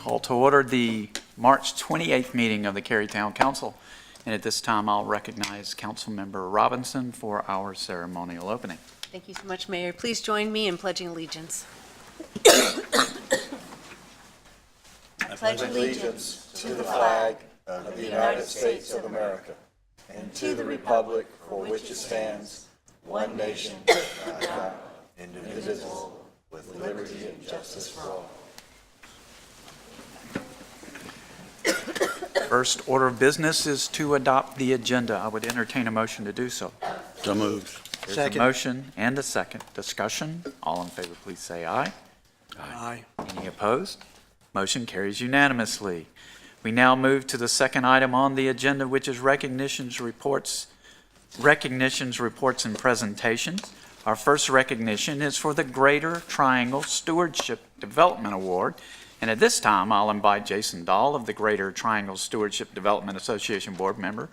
Call to order the March 28th meeting of the Cary Town Council. And at this time, I'll recognize Councilmember Robinson for our ceremonial opening. Thank you so much, Mayor. Please join me in pledging allegiance. I pledge allegiance to the flag of the United States of America and to the republic for which it stands, one nation, under God, indivisible, with liberty and justice for all. First order of business is to adopt the agenda. I would entertain a motion to do so. So moved. There's Second. a motion and a second. Discussion. All in favor, please say aye. Aye. Any opposed? Motion carries unanimously. We now move to the second item on the agenda, which is recognitions, reports, and presentations. Our first recognition is for the Greater Triangle Stewardship Development Award. And at this time, I'll invite Jason Dahl of the Greater Triangle Stewardship Development Association board member,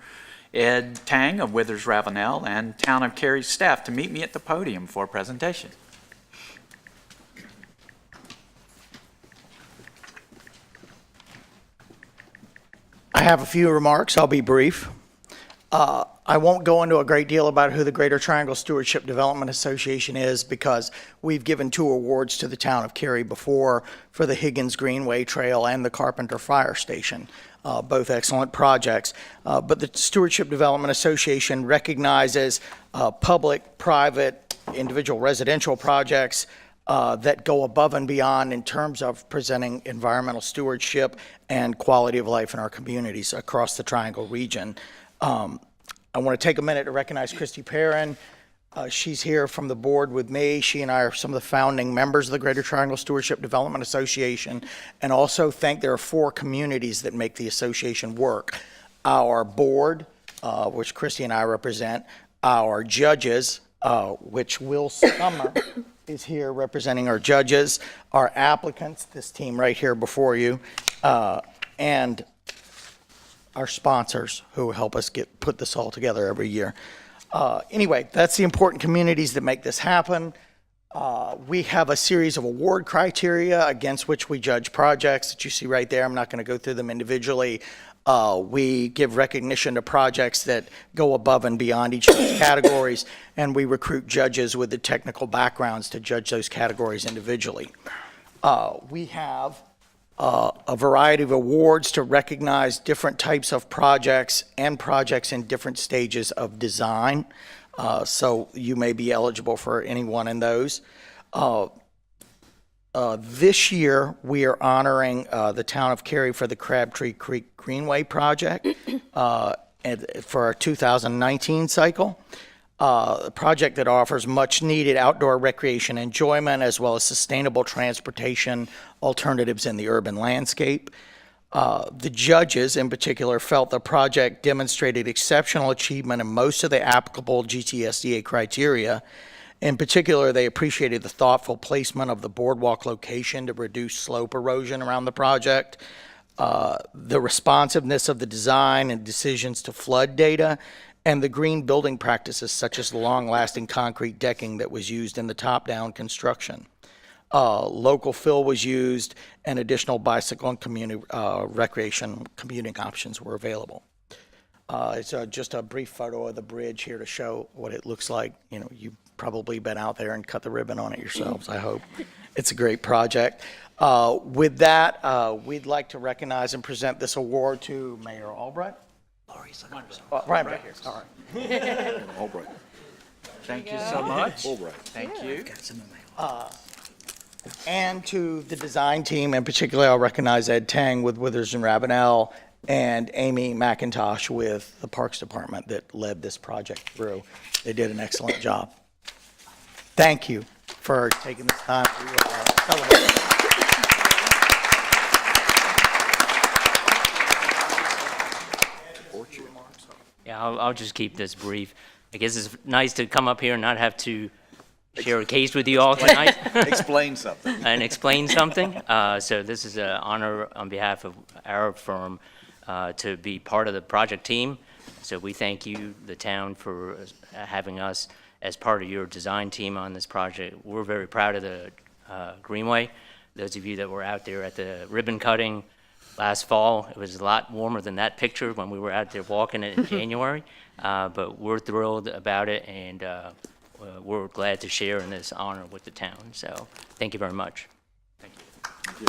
Ed Tang of Withers Ravenel, and Town of Cary staff to meet me at the podium for a presentation. I have a few remarks. I'll be brief. I won't go into a great deal about who the Greater Triangle Stewardship Development Association is because we've given 2 awards to the town of Cary before for the Higgins Greenway Trail and the Carpenter Fire Station, both excellent projects. But the Stewardship Development Association recognizes public, private, individual residential projects that go above and beyond in terms of presenting environmental stewardship and quality of life in our communities across the Triangle region. I want to take a minute to recognize Christy Perrin. She's here from the board with me. She and I are some of the founding members of the Greater Triangle Stewardship Development Association, and also think there are 4 communities that make the association work. Our board, which Christy and I represent, our judges, which Will Summer is here representing our judges, our applicants, this team right here before you, and our sponsors who help us put this all together every year. Anyway, that's the important communities that make this happen. We have a series of award criteria against which we judge projects that you see right there. I'm not going to go through them individually. We give recognition to projects that go above and beyond each of these categories, and we recruit judges with the technical backgrounds to judge those categories individually. We have a variety of awards to recognize different types of projects and projects in different stages of design. So you may be eligible for any one in those. This year, we are honoring the town of Cary for the Crabtree Creek Greenway project for our 2019 cycle. A project that offers much needed outdoor recreation enjoyment as well as sustainable transportation alternatives in the urban landscape. The judges in particular felt the project demonstrated exceptional achievement in most of the applicable GTSDA criteria. In particular, they appreciated the thoughtful placement of the boardwalk location to reduce slope erosion around the project, the responsiveness of the design and decisions to flood data, and the green building practices such as the long-lasting concrete decking that was used in the top-down construction. Local fill was used, and additional bicycle and community recreation commuting options were available. It's just a brief photo of the bridge here to show what it looks like. You know, you've probably been out there and cut the ribbon on it yourselves, I hope. It's a great project. With that, we'd like to recognize and present this award to Mayor Albright. Right back here. All right. Albright. Thank you so much. Albright. Thank you. And to the design team, and particularly I'll recognize Ed Tang with Withers and Ravenel and Amy McIntosh with the Parks Department that led this project through. They did an excellent job. Thank you for taking this time to celebrate. Yeah, I'll just keep this brief. I guess it's nice to come up here and not have to share a case with you all tonight. Explain something. And explain something. So this is an honor on behalf of our firm to be part of the project team. So we thank you, the town, for having us as part of your design team on this project. We're very proud of the Greenway. those of you that were out there at the ribbon cutting last fall. It was a lot warmer than that picture when we were out there walking it in January, but we're thrilled about it, and we're glad to share in this honor with the town. So thank you very much. Thank you.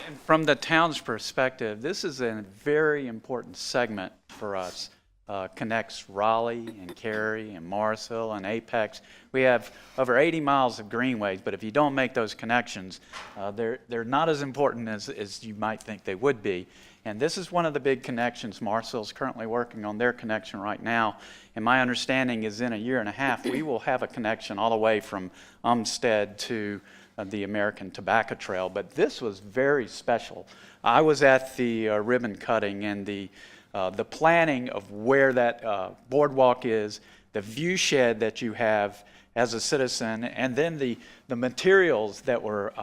And from the town's perspective, this is a very important segment for us. Connects Raleigh and Cary and Morrisville and Apex. We have over 80 miles of greenways, but if you don't make those connections, they're not as important as you might think they would be. And this is one of the big connections. Morrisville is currently working on their connection right now. And my understanding is in a year and a half, we will have a connection all the way from Umstead to the American Tobacco Trail. But this was very special. I was at the ribbon cutting, and the planning of where that boardwalk is, the view shed that you have as a citizen, and then the materials that were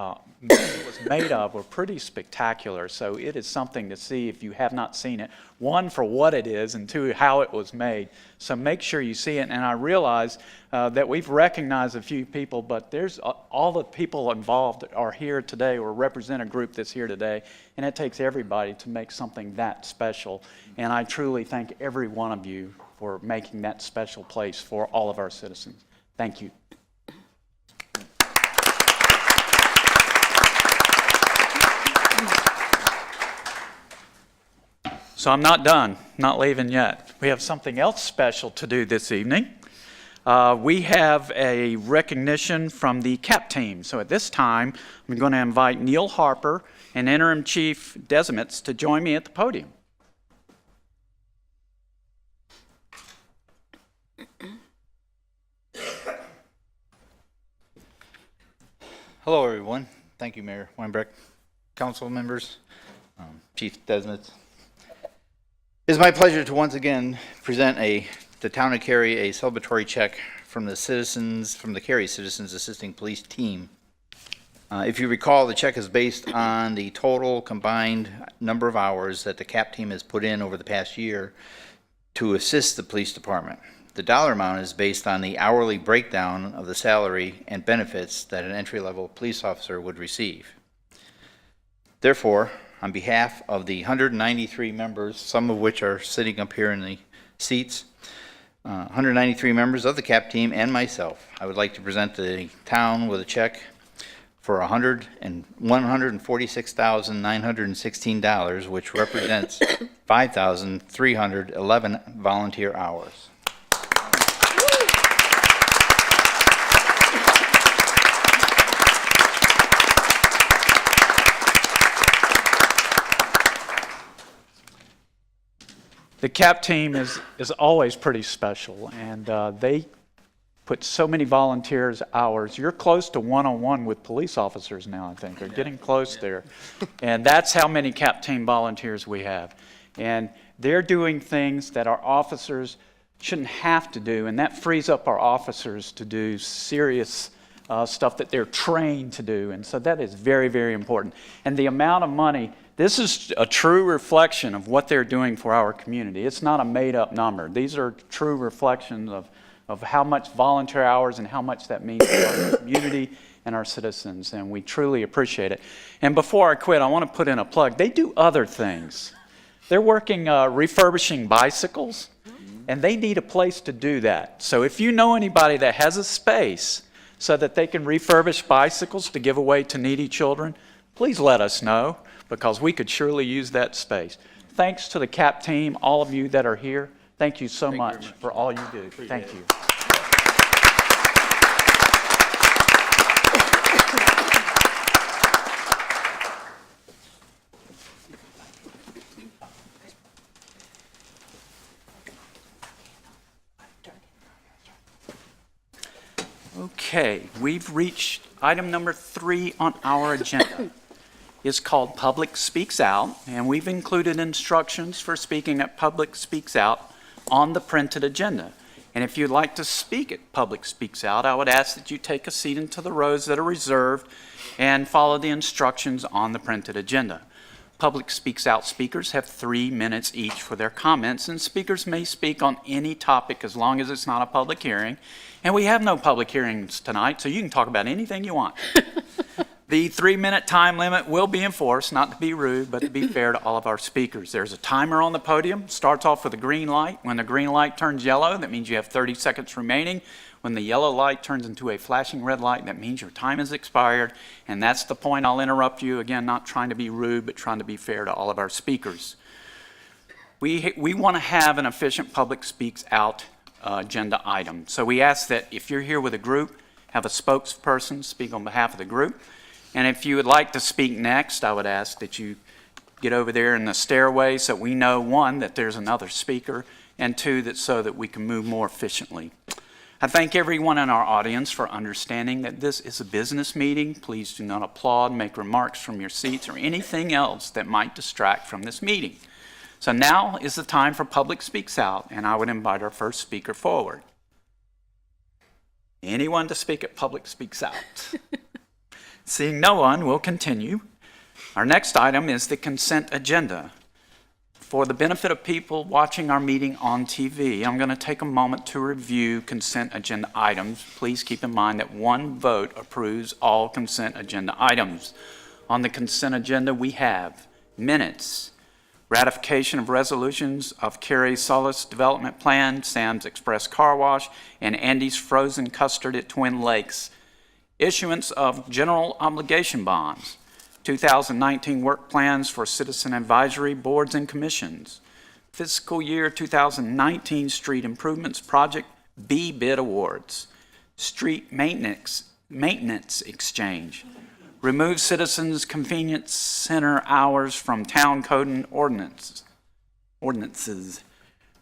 was made of were pretty spectacular. So it is something to see if you have not seen it. One, for what it is, and two, how it was made. So make sure you see it. And I realize that we've recognized a few people, but there's all the people involved are here today or represent a group that's here today. And it takes everybody to make something that special. And I truly thank every one of you for making that special place for all of our citizens. Thank you. So I'm not done, not leaving yet. We have something else special to do this evening. We have a recognition from the CAP team. So at this time, I'm going to invite Neil Harper and Interim Chief Desmitz to join me at the podium. Hello, everyone. Thank you, Mayor Weinbrecht, council members, Chief Desmitz. It is my pleasure to once again present the Town of Cary a celebratory check from the Cary Citizens Assisting Police Team. If you recall, the check is based on the total combined number of hours that the CAP team has put in over the past year to assist the police department. The dollar amount is based on the hourly breakdown of the salary and benefits that an entry-level police officer would receive. Therefore, on behalf of the 193 members, some of which are sitting up here in the seats, 193 members of the CAP team and myself, I would like to present the town with a check for $146,916, which represents 5,311 volunteer hours. The CAP team is always pretty special, and they put so many volunteers hours. You're close to one-on-one with police officers now, I think, or getting close there. And that's how many CAP team volunteers we have. And they're doing things that our officers shouldn't have to do, and that frees up our officers to do serious stuff that they're trained to do. And so that is very, very important. And the amount of money, this is a true reflection of what they're doing for our community. It's not a made-up number. These are true reflections of how much volunteer hours and how much that means to our community and our citizens, and we truly appreciate it. And before I quit, I want to put in a plug. They do other things. They're working refurbishing bicycles, and they need a place to do that. So if you know anybody that has a space so that they can refurbish bicycles to give away to needy children, please let us know, because we could surely use that space. Thanks to the CAP team, all of you that are here. Thank you so much for all you do. Thank you. Okay, we've reached item number 3 on our agenda. It's called Public Speaks Out, and we've included instructions for speaking at Public Speaks Out on the printed agenda. And if you'd like to speak at Public Speaks Out, I would ask that you take a seat into the rows that are reserved and follow the instructions on the printed agenda. Public Speaks Out speakers have 3 minutes each for their comments, and speakers may speak on any topic as long as it's not a public hearing. And we have no public hearings tonight, so you can talk about anything you want. The 3-minute time limit will be enforced, not to be rude, but to be fair to all of our speakers. There's a timer on the podium, starts off with a green light. When the green light turns yellow, that means you have 30 seconds remaining. When the yellow light turns into a flashing red light, that means your time has expired. And that's the point. I'll interrupt you. Again, not trying to be rude, but trying to be fair to all of our speakers. We want to have an efficient Public Speaks Out agenda item. So we ask that if you're here with a group, have a spokesperson speak on behalf of the group. And if you would like to speak next, I would ask that you get over there in the stairway so we know, one, that there's another speaker, and two, that so that we can move more efficiently. I thank everyone in our audience for understanding that this is a business meeting. Please do not applaud, make remarks from your seats, or anything else that might distract from this meeting. So now is the time for Public Speaks Out, and I would invite our first speaker forward. Anyone to speak at Public Speaks Out? Seeing no one, we'll continue. Our next item is the consent agenda. For the benefit of people watching our meeting on TV, I'm going to take a moment to review consent agenda items. Please keep in mind that one vote approves all consent agenda items. On the consent agenda, we have minutes, ratification of resolutions of Cary Solace Development Plan, Sam's Express Car Wash, and Andy's Frozen Custard at Twin Lakes, issuance of general obligation bonds, 2019 work plans for citizen advisory boards and commissions, fiscal year 2019 street improvements project B bid awards, street maintenance exchange, remove citizens convenience center hours from town code and ordinances,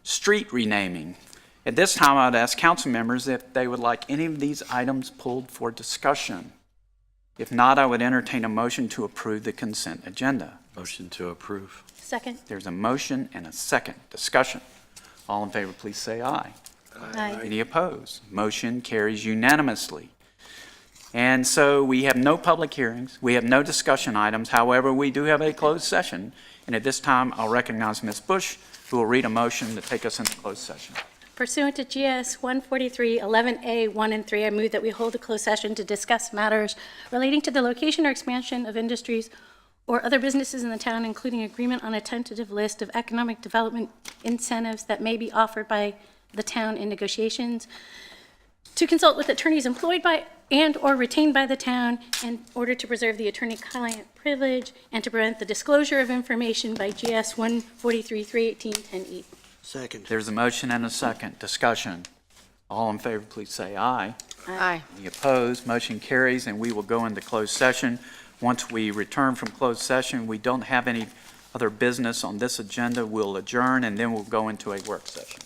street renaming. At this time, I would ask council members if they would like any of these items pulled for discussion. If not, I would entertain a motion to approve the consent agenda. Motion to approve. Second. There's a motion and a second. Discussion. All in favor, please say aye. Aye. Any opposed? Motion carries unanimously. And so we have no public hearings. We have no discussion items. However, we do have a closed session. And at this time, I'll recognize Ms. Bush, who will read a motion to take us into closed session. Pursuant to GS 143-11A 1 and 3, I move that we hold a closed session to discuss matters relating to the location or expansion of industries or other businesses in the town, including agreement on a tentative list of economic development incentives that may be offered by the town in negotiations, to consult with attorneys employed by and or retained by the town in order to preserve the attorney-client privilege and to prevent the disclosure of information by GS 143-318-10E. Second. There's a motion and a second. Discussion. All in favor, please say aye. Aye. Any opposed? Motion carries, and we will go into closed session. Once we return from closed session, we don't have any other business on this agenda. We'll adjourn, and then we'll go into a work session.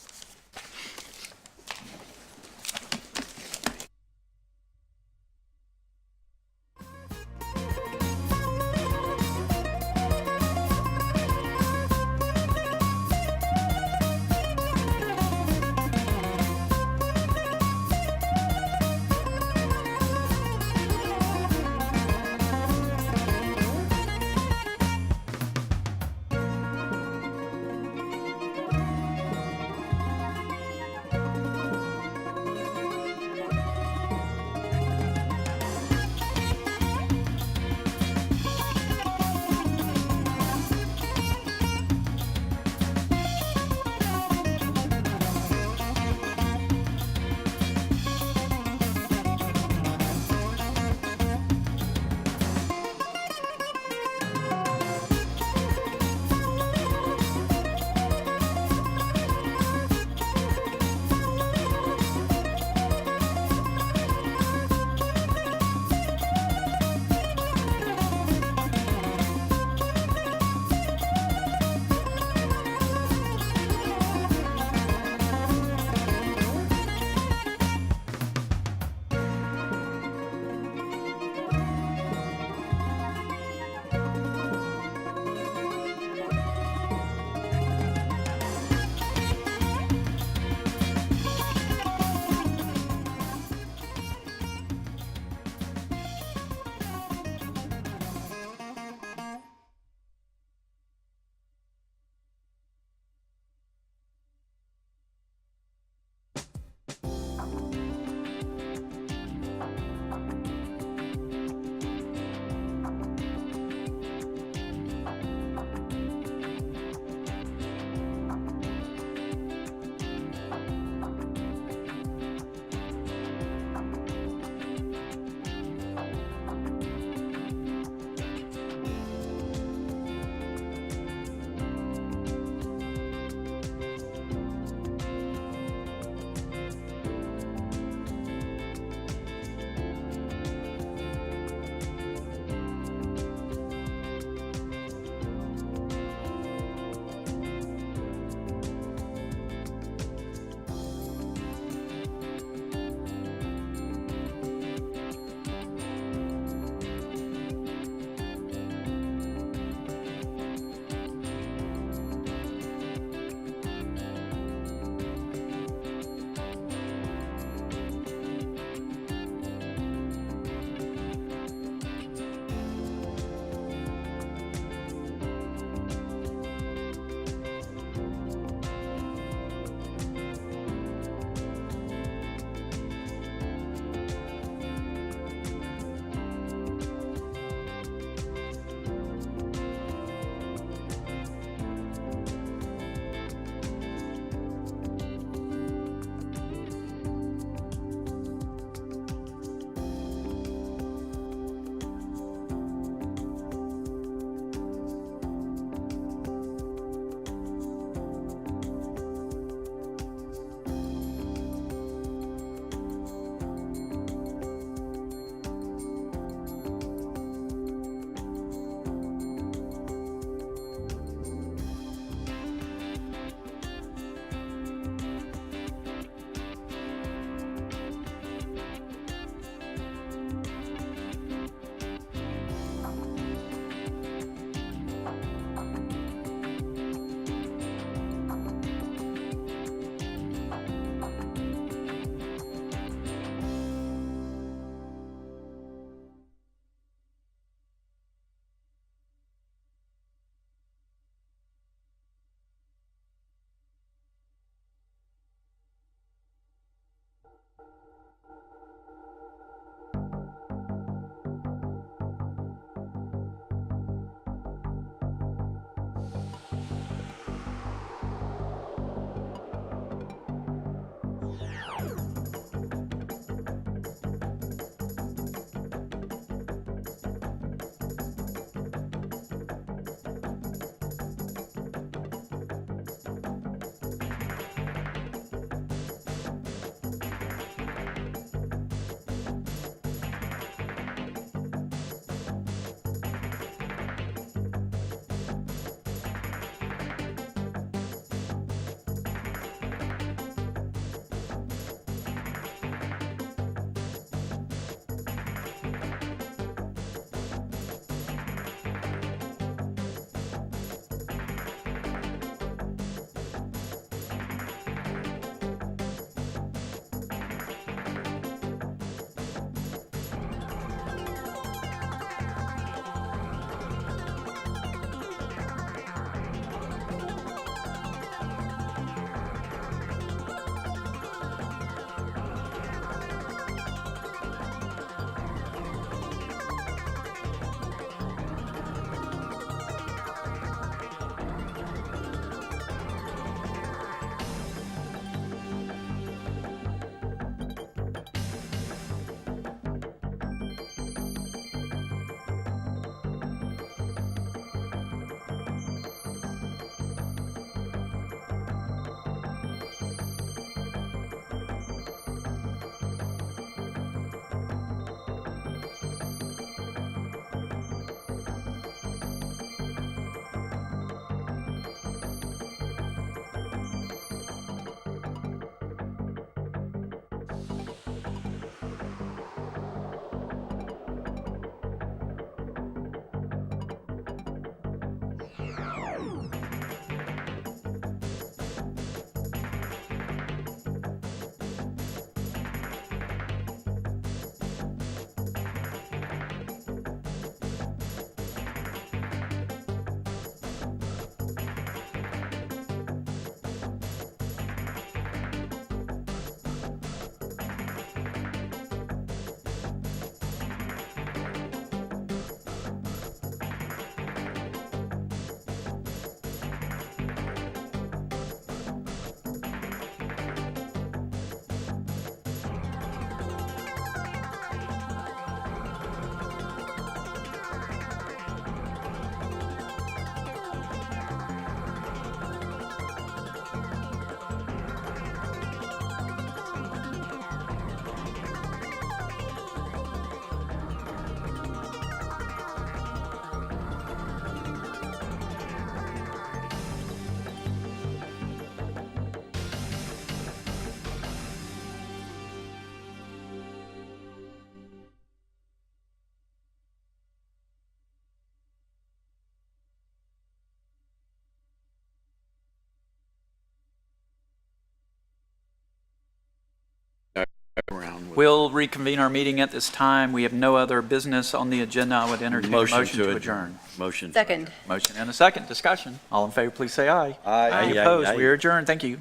We'll reconvene our meeting at this time. We have no other business on the agenda. I would entertain a motion to adjourn. Motion. Second. Motion and a second. Discussion. All in favor, please say aye. Aye. Any Aye, opposed? aye. We are adjourned. Thank you.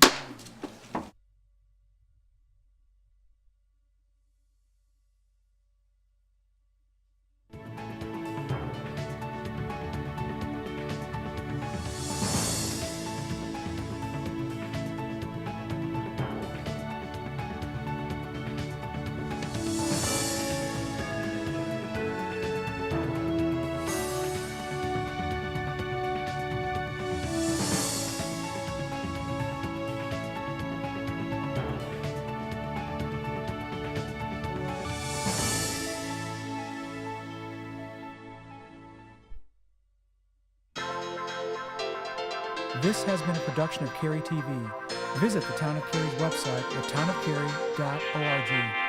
This has been a production of Cary TV. Visit the Town of Cary's website at townofcary.org.